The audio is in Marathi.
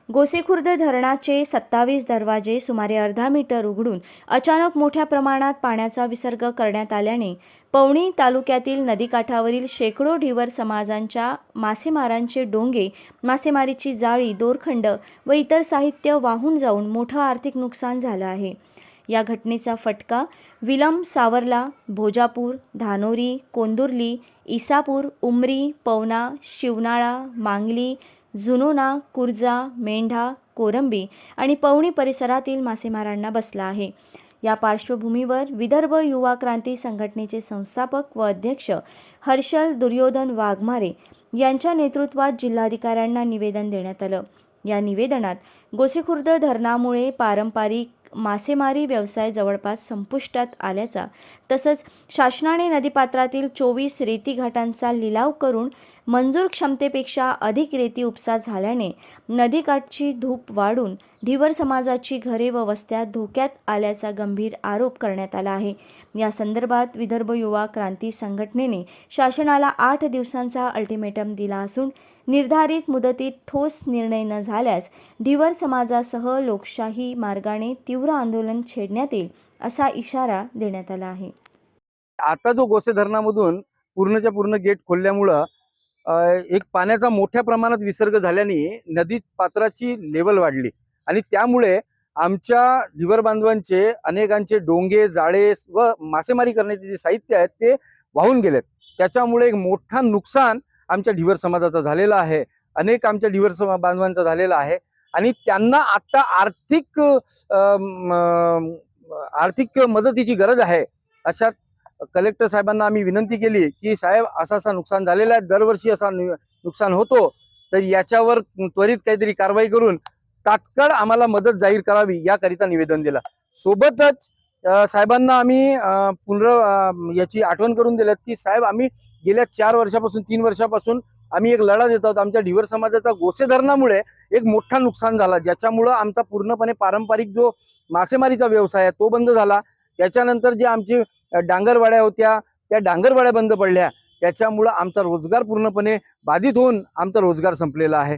गोसेखुर्द धरणाचे 27 दरवाजे सुमारे अर्धा मीटर उघडून अचानक मोठ्या प्रमाणात पाण्याचा विसर्ग करण्यात आल्याने पवनी तालुक्यातील नदीकाठावरील शेकडो ढिवर समाजांच्या मासेमारांचे डोंगे, मासेमारीची जाळी, दोरखंड व इतर साहित्य वाहून जाऊन मोठं आर्थिक नुकसान झालं आहे। या घटनेचा फटका विलम, सावरला, भोजापूर, धानोरी, कोंदुर्ली, इसापूर, उमरी, पवना, शिवनाळा, मांगली, जुनोना, कुर्जा, मेंढा, कोरंबी आणि पवनी परिसरातील मासेमारांना बसला आहे। या पार्श्वभूमीवर विदर्भ युवा क्रांती संघटनेचे संस्थापक व अध्यक्ष हर्षल दुर्योधन वाघमारे यांच्या नेतृत्वात जिल्हाधिकाऱ्यांना निवेदन देण्यात आलं। या निवेदनात गोसेखुर्द धरणामुळे पारंपरिक मासेमारी व्यवसाय जवळपास संपुष्टात आल्याचा, तसंच शासनाने नदीपात्रातील 24 रेती घाटांचा लिलाव करून मंजूर क्षमतेपेक्षा अधिक रेती उपसा झाल्याने नदीकाठची धूप वाढून ढिवर समाजाची घरे व वस्त्या धोक्यात आल्याचा गंभीर आरोप करण्यात आला आहे। या संदर्भात विदर्भ युवा क्रांती संघटनेने शासनाला 8 दिवसांचा अल्टिमेटम दिला असून निर्धारित मुदतीत ठोस निर्णय न झाल्यास ढिवर समाजासह लोकशाही मार्गाने तीव्र आंदोलन छेडण्यात येईल असा इशारा देण्यात आला आहे। आता जो गोसे धरणामधून पूर्णच्या पूर्ण गेट खोलल्यामुळं एक पाण्याचा मोठ्या प्रमाणात विसर्ग झाल्याने नदी पात्राची लेवल वाढली आणि त्यामुळे आमच्या ढिवर बांधवांचे अनेकांचे डोंगे, जाळे व मासेमारी करण्याचे जे साहित्य आहेत ते वाहून गेलेत। त्याच्यामुळे एक मोठा नुकसान आमच्या ढिवर समाजाचा झालेला आहे, अनेक आमच्या ढिवर बांधवांचा झालेला आहे आणि त्यांना आता आर्थिक मदतीची गरज आहे। अशा कलेक्टर साहेबांना आम्ही विनंती केली की साहेब असा नुकसान झालेला आहे, दरवर्षी असा नुकसान होतो, तर याच्यावर त्वरित काहीतरी कारवाई करून तात्काळ आम्हाला मदत जाहीर करावी याकरिता निवेदन दिलं। सोबतच साहेबांना आम्ही याची आठवण करून दिलं की साहेब आम्ही गेल्या 4 वर्षापासून 3 वर्षापासून आम्ही एक लढा देत आहोत। आमच्या ढिवर समाजाचा गोसे धरणामुळे एक मोठा नुकसान झाला, ज्याच्यामुळे आमचा पूर्णपणे पारंपरिक जो मासेमारीचा व्यवसाय आहे तो बंद झाला। त्याच्यानंतर जे आमची डांगरवाड्या होत्या त्या डांगरवाड्या बंद पडल्या, त्याच्यामुळे आमचा रोजगार पूर्णपणे बाधित होऊन आमचा रोजगार संपलेला आहे।